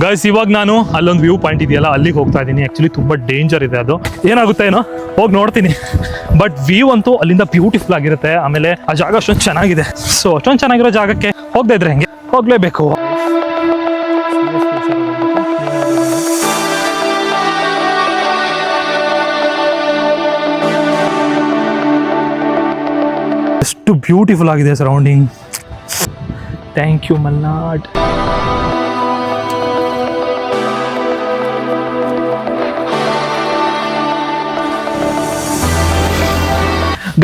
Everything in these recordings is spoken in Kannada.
ಗೈಸ್ ಇವಾಗ ನಾನು ಅಲ್ಲೊಂದು ವ್ಯೂ ಪಾಯಿಂಟ್ ಇದೆಯಲ್ಲ ಅಲ್ಲಿಗೆ ಹೋಗ್ತಾ ಇದ್ದೀನಿ. ಆ್ಯಕ್ಚುಲಿ ತುಂಬ ಡೇಂಜರ್ ಇದೆ, ಅದು ಏನಾಗುತ್ತೆ ಏನೋ ಹೋಗಿ ನೋಡ್ತೀನಿ. ಬಟ್ ವ್ಯೂ ಅಂತೂ ಅಲ್ಲಿಂದ ಬ್ಯೂಟಿಫುಲ್ ಆಗಿರುತ್ತೆ. ಆಮೇಲೆ ಆ ಜಾಗ ಅಷ್ಟೊಂದು ಚೆನ್ನಾಗಿದೆ. ಸೊ ಅಷ್ಟೊಂದು ಚೆನ್ನಾಗಿರೋ ಜಾಗಕ್ಕೆ ಹೋಗದೇ ಇದ್ರೆ ಹೆಂಗೆ, ಹೋಗ್ಲೇಬೇಕು. ಎಷ್ಟು ಬ್ಯೂಟಿಫುಲ್ ಆಗಿದೆ surrounding. Thank you Malnad.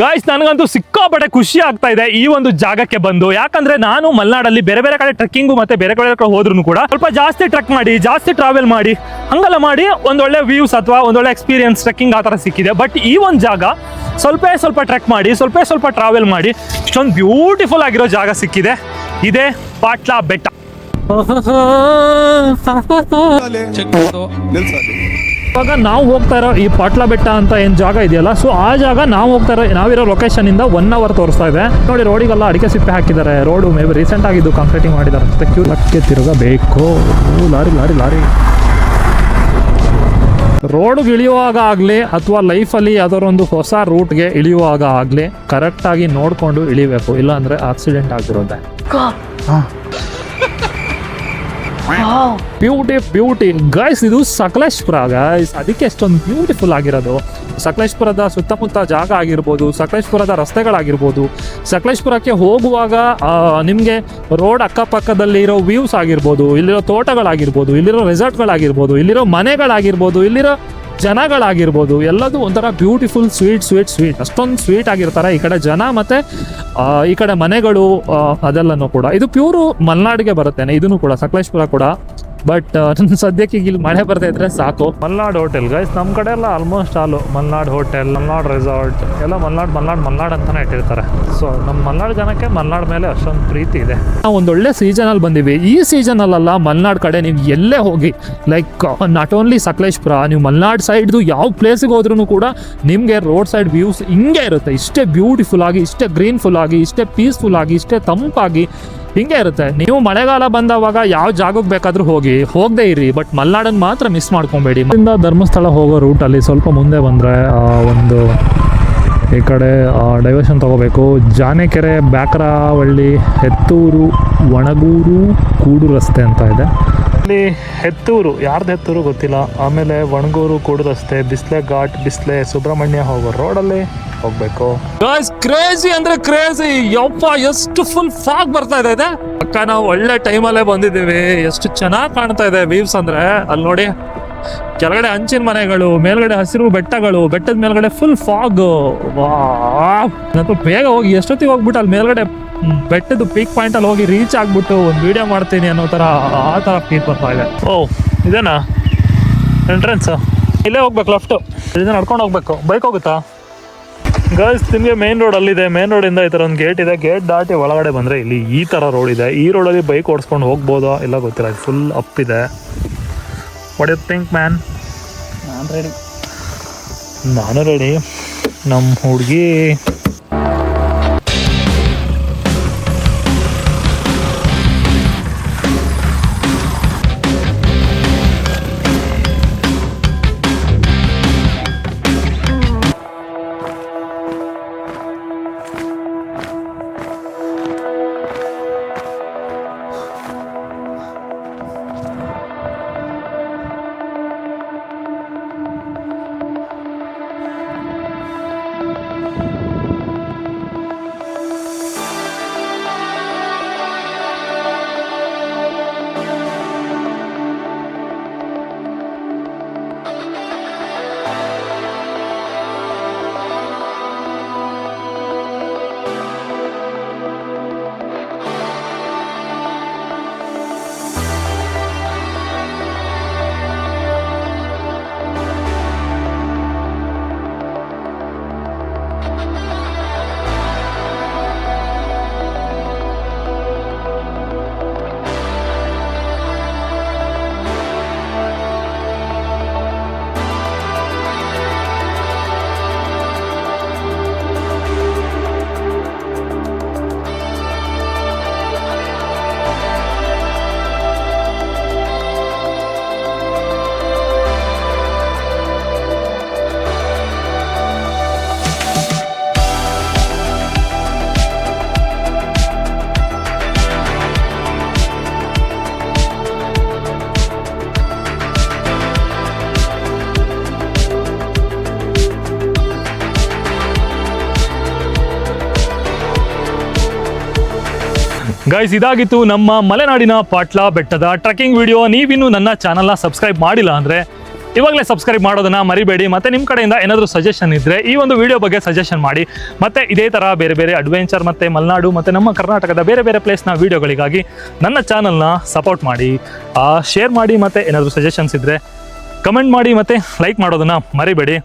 Guys ನನಗಂತೂ ಸಿಕ್ಕಾಪಟ್ಟೆ ಖುಷಿ ಆಗ್ತಾ ಇದೆ ಈ ಒಂದು ಜಾಗಕ್ಕೆ ಬಂದು. ಯಾಕಂದ್ರೆ ನಾನು ಮಲೆನಾಡಲ್ಲಿ ಬೇರೆ ಬೇರೆ ಕಡೆ ಟ್ರೆಕ್ಕಿಂಗು ಮತ್ತೆ ಬೇರೆ ಕಡೆ ಹೋದ್ರೂ ಕೂಡ ಸ್ವಲ್ಪ ಜಾಸ್ತಿ ಟ್ರೆಕ್ ಮಾಡಿ, ಜಾಸ್ತಿ ಟ್ರಾವೆಲ್ ಮಾಡಿ, ಹಂಗೆಲ್ಲ ಮಾಡಿ ಒಂದೊಳ್ಳೆ ವ್ಯೂಸ್ ಅಥವಾ ಒಂದೊಳ್ಳೆ ಎಕ್ಸ್ಪೀರಿಯನ್ಸ್ ಟ್ರೆಕ್ಕಿಂಗ್ ಆ ಥರ ಸಿಕ್ಕಿದೆ. ಬಟ್ ಈ ಒಂದು ಜಾಗ ಸ್ವಲ್ಪ ಟ್ರೆಕ್ ಮಾಡಿ, ಸ್ವಲ್ಪ ಟ್ರಾವೆಲ್ ಮಾಡಿ ಇಷ್ಟೊಂದು ಬ್ಯೂಟಿಫುಲ್ ಆಗಿರೋ ಜಾಗ ಸಿಕ್ಕಿದೆ. ಇದೇ ಪಾಟ್ಲಾ ಬೆಟ್ಟ. ಇವಾಗ ನಾವು ಹೋಗ್ತಾ ಇರೋ ಈ ಪಾಟ್ಲಾ ಬೆಟ್ಟ ಅಂತ ಏನು ಜಾಗ ಇದೆಯಲ್ಲ, ಸೊ ಆ ಜಾಗ ನಾವಿರೋ ಲೊಕೇಶನ್ ಇಂದ 1 hour ತೋರಿಸ್ತಾ ಇದೆ. ನೋಡಿ ರೋಡಿಗೆಲ್ಲ ಅಡಿಕೆ ಸಿಪ್ಪೆ ಹಾಕಿದ್ದಾರೆ. ರೋಡು ಮೇ ಬಿ ರೀಸೆಂಟ್ ಆಗಿದ್ದು ಕಾಂಕ್ರೀಟಿಂಗ್ ಮಾಡಿದ್ದಾರೆ ಅಷ್ಟೇ. ಕ್ಯೂಲಕ್ಕೆ ತಿರುಗಬೇಕು. ಲಾರಿ ರೋಡ್ಗೆ ಇಳಿಯುವಾಗ ಆಗಲಿ ಅಥವಾ ಲೈಫಲ್ಲಿ ಯಾವ್ದಾರೊಂದು ಹೊಸ ರೂಟ್ಗೆ ಇಳಿಯುವಾಗ ಆಗಲಿ ಕರೆಕ್ಟಾಗಿ ನೋಡಿಕೊಂಡು ಇಳಿಬೇಕು, ಇಲ್ಲಾಂದರೆ ಆಕ್ಸಿಡೆಂಟ್ ಆಗಿರುತ್ತೆ. ಬ್ಯೂಟಿ ಗೈಸ್, ಇದು ಸಕಲೇಶ್ಪುರ ಗೈಸ್, ಅದಕ್ಕೆ ಎಷ್ಟೊಂದು ಬ್ಯೂಟಿಫುಲ್ ಆಗಿರೋದು. ಸಕಲೇಶ್ಪುರದ ಸುತ್ತಮುತ್ತ ಜಾಗ ಆಗಿರ್ಬೋದು, ಸಕಲೇಶ್ಪುರದ ರಸ್ತೆಗಳಾಗಿರ್ಬೋದು, ಸಕಲೇಶ್ಪುರಕ್ಕೆ ಹೋಗುವಾಗ ನಿಮಗೆ ರೋಡ್ ಅಕ್ಕಪಕ್ಕದಲ್ಲಿ ಇರೋ ವ್ಯೂಸ್ ಆಗಿರ್ಬೋದು, ಇಲ್ಲಿರೋ ತೋಟಗಳಾಗಿರ್ಬೋದು, ಇಲ್ಲಿರೋ ರೆಸಾರ್ಟ್ಗಳಾಗಿರ್ಬೋದು, ಇಲ್ಲಿರೋ ಮನೆಗಳಾಗಿರ್ಬೋದು, ಇಲ್ಲಿರೋ ಜನಗಳಾಗಿರ್ಬೋದು, ಎಲ್ಲದೂ ಒಂಥರ ಬ್ಯೂಟಿಫುಲ್ ಸ್ವೀಟ್ ಅಷ್ಟೊಂದು ಸ್ವೀಟ್ ಆಗಿರ್ತಾರೆ ಈ ಕಡೆ ಜನ ಮತ್ತು ಈ ಕಡೆ ಮನೆಗಳು ಅದೆಲ್ಲನೂ ಕೂಡ. ಇದು ಪ್ಯೂರು ಮಲೆನಾಡಿಗೆ ಬರುತ್ತೇನೆ ಇದನ್ನು ಕೂಡ, ಸಕಲೇಶ್ಪುರ ಕೂಡ. ಬಟ್ ಸದ್ಯಕ್ಕೆ ಇಲ್ಲಿ ಮಳೆ ಬರ್ತಾ ಇದ್ರೆ ಸಾಕು. ಮಲ್ನಾಡ್ ಹೋಟೆಲ್ ಗೈಸ್, ನಮ್ಮ ಕಡೆ ಎಲ್ಲ ಆಲ್ಮೋಸ್ಟ್ ಆಲು ಮಲ್ನಾಡ್ ಹೋಟೆಲ್, ಮಲ್ನಾಡ್ ರೆಸಾರ್ಟ್ ಎಲ್ಲ ಮಲ್ನಾಡ್ ಅಂತಾನೆ ಇಟ್ಟಿರ್ತಾರೆ. ಸೊ ನಮ್ಮ ಮಲ್ನಾಡ್ ಜನಕ್ಕೆ ಮಲ್ನಾಡ್ ಮೇಲೆ ಅಷ್ಟೊಂದು ಪ್ರೀತಿ ಇದೆ. ನಾವು ಒಂದೊಳ್ಳೆ ಸೀಸನಲ್ಲಿ ಬಂದಿವಿ. ಈ ಸೀಸನಲ್ಲ ಮಲ್ನಾಡ್ ಕಡೆ ನೀವು ಎಲ್ಲೇ ಹೋಗಿ, ಲೈಕ್ ನಾಟ್ ಓನ್ಲಿ ಸಕಲೇಶ್ಪುರ, ನೀವು ಮಲ್ನಾಡ್ ಸೈಡ್ದು ಯಾವ ಪ್ಲೇಸಿಗೆ ಹೋದ್ರೂ ಕೂಡ ನಿಮಗೆ ರೋಡ್ ಸೈಡ್ ವ್ಯೂಸ್ ಹಿಂಗೆ ಇರುತ್ತೆ. ಇಷ್ಟೇ ಬ್ಯೂಟಿಫುಲ್ ಆಗಿ, ಇಷ್ಟೇ ಗ್ರೀನ್ಫುಲ್ ಆಗಿ, ಇಷ್ಟೇ ಪೀಸ್ಫುಲ್ ಆಗಿ, ಇಷ್ಟೇ ತಂಪಾಗಿ ಹಿಂಗೆ ಇರುತ್ತೆ. ನೀವು ಮಳೆಗಾಲ ಬಂದವಾಗ ಯಾವ ಜಾಗಕ್ಕೆ ಬೇಕಾದರೂ ಹೋಗದೇ ಇರಿ, ಬಟ್ ಮಲ್ನಾಡನ್ನು ಮಾತ್ರ ಮಿಸ್ ಮಾಡ್ಕೊಬೇಡಿ. ಇಲ್ಲಿಂದ ಧರ್ಮಸ್ಥಳ ಹೋಗೋ ರೂಟಲ್ಲಿ ಸ್ವಲ್ಪ ಮುಂದೆ ಬಂದರೆ ಒಂದು ಈ ಕಡೆ ಡೈವರ್ಷನ್ ತೊಗೋಬೇಕು. ಜಾನೆಕೆರೆ, ಬ್ಯಾಕರವಳ್ಳಿ, ಹೆತ್ತೂರು, ಒಣಗೂರು, ಕೂಡು ರಸ್ತೆ ಅಂತ ಇದೆ. ಇಲ್ಲಿ ಹೆತ್ತೂರು, ಯಾರ್ದು ಹೆತ್ತೂರು ಗೊತ್ತಿಲ್ಲ. ಆಮೇಲೆ ಒಣಗೂರು, ಕೂಡು ರಸ್ತೆ, ಬಿಸ್ಲೆ ಘಾಟ್, ಬಿಸ್ಲೆ ಸುಬ್ರಹ್ಮಣ್ಯ ಹೋಗೋ ರೋಡಲ್ಲಿ ಹೋಗ್ಬೇಕು. ಕ್ರೇಜಿ ಅಂದ್ರೆ ಕ್ರೇಜಿ, ಯಪ್ಪ ಎಷ್ಟು ಫುಲ್ ಫಾಗ್ ಬರ್ತಾ ಇದೆ. ಅಕ್ಕ ನಾವು ಒಳ್ಳೆ ಟೈಮಲ್ಲೇ ಬಂದಿದ್ದೀವಿ. ಎಷ್ಟು ಚೆನ್ನಾಗಿ ಕಾಣ್ತಾ ಇದೆ ವ್ಯೂಸ್ ಅಂದ್ರೆ. ಅಲ್ಲಿ ನೋಡಿ ಕೆಳಗಡೆ ಹಂಚಿನ ಮನೆಗಳು, ಮೇಲ್ಗಡೆ ಹಸಿರು ಬೆಟ್ಟಗಳು, ಬೆಟ್ಟದ ಮೇಲ್ಗಡೆ ಫುಲ್ ಫಾಗ್. ನಾನು ಬೇಗ ಹೋಗಿ ಎಷ್ಟೊತ್ತಿಗೆ ಹೋಗ್ಬಿಟ್ಟು ಅಲ್ಲಿ ಮೇಲ್ಗಡೆ ಬೆಟ್ಟದ ಪೀಕ್ ಪಾಯಿಂಟ್ ಅಲ್ಲಿ ಹೋಗಿ ರೀಚ್ ಆಗ್ಬಿಟ್ಟು ಒಂದು ವಿಡಿಯೋ ಮಾಡ್ತೀನಿ ಅನ್ನೋ ತರ ಆ ತರ ಫೀಲ್ ಬರ್ತಾ ಇದೆ. ಓ ಇದೇನಾ ಎಂಟ್ರೆನ್ಸ್? ಇಲ್ಲೇ ಹೋಗ್ಬೇಕು, ಲೆಫ್ಟ್ ಇದನ್ನ ನಡ್ಕೊಂಡು ಹೋಗ್ಬೇಕು. ಬೈಕ್ ಹೋಗುತ್ತಾ ಗೈಸ್? ನಿಮಗೆ ಮೇನ್ ರೋಡ್ ಅಲ್ಲಿದೆ. ಮೇನ್ ರೋಡಿಂದ ಈ ಥರ ಒಂದು ಗೇಟ್ ಇದೆ. ಗೇಟ್ ದಾಟಿ ಒಳಗಡೆ ಬಂದರೆ ಇಲ್ಲಿ ಈ ಥರ ರೋಡ್ ಇದೆ. ಈ ರೋಡಲ್ಲಿ ಬೈಕ್ ಓಡಿಸ್ಕೊಂಡು ಹೋಗ್ಬೋದಾ ಇಲ್ಲ ಗೊತ್ತಿಲ್ಲ. ಫುಲ್ ಅಪ್ ಇದೆ. What you think man? ನಾನು ರೆಡಿ. ನಮ್ಮ ಹುಡುಗಿ ಗೈಸ್, ಇದಾಗಿತ್ತು ನಮ್ಮ ಮಲೆನಾಡಿನ ಪಾಟ್ಲ ಬೆಟ್ಟದ ಟ್ರೆಕ್ಕಿಂಗ್ ವಿಡಿಯೋ. ನೀವಿನ್ನೂ ನನ್ನ ಚಾನಲ್ನ ಸಬ್ಸ್ಕ್ರೈಬ್ ಮಾಡಿಲ್ಲ ಅಂದರೆ ಇವಾಗಲೇ ಸಬ್ಸ್ಕ್ರೈಬ್ ಮಾಡೋದನ್ನ ಮರಿಬೇಡಿ. ಮತ್ತು ನಿಮ್ಮ ಕಡೆಯಿಂದ ಏನಾದರೂ ಸಜೆಷನ್ ಇದ್ದರೆ ಈ ಒಂದು ವಿಡಿಯೋ ಬಗ್ಗೆ ಸಜೆಷನ್ ಮಾಡಿ. ಮತ್ತು ಇದೇ ಥರ ಬೇರೆ ಬೇರೆ ಅಡ್ವೆಂಚರ್ ಮತ್ತು ಮಲೆನಾಡು ಮತ್ತು ನಮ್ಮ ಕರ್ನಾಟಕದ ಬೇರೆ ಬೇರೆ ಪ್ಲೇಸ್ನ ವೀಡಿಯೋಗಳಿಗಾಗಿ ನನ್ನ ಚಾನಲ್ನ ಸಪೋರ್ಟ್ ಮಾಡಿ, ಶೇರ್ ಮಾಡಿ. ಮತ್ತು ಏನಾದರೂ ಸಜೆಷನ್ಸ್ ಇದ್ದರೆ ಕಮೆಂಟ್ ಮಾಡಿ ಮತ್ತು ಲೈಕ್ ಮಾಡೋದನ್ನು ಮರಿಬೇಡಿ.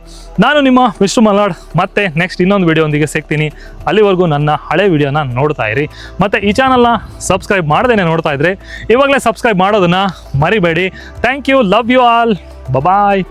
ನಾನು ನಿಮ್ಮ ವಿಷ್ಣು ಮಲ್ನಾಡ್ ಮತ್ತೆ ನೆಕ್ಸ್ಟ್ ಇನ್ನೊಂದು ವಿಡಿಯೋಂದಿಗೆ ಸಿಗ್ತೀನಿ. ಅಲ್ಲಿವರೆಗೂ ನನ್ನ ಹಳೆ ವಿಡಿಯೋನ ನೋಡ್ತಾ ಇರಿ. ಮತ್ತು ಈ ಚಾನಲ್ನ ಸಬ್ಸ್ಕ್ರೈಬ್ ಮಾಡದೇನೆ ನೋಡ್ತಾ ಇದ್ರೆ ಇವಾಗಲೇ ಸಬ್ಸ್ಕ್ರೈಬ್ ಮಾಡೋದನ್ನು ಮರಿಬೇಡಿ. Thank you, love you all, bye.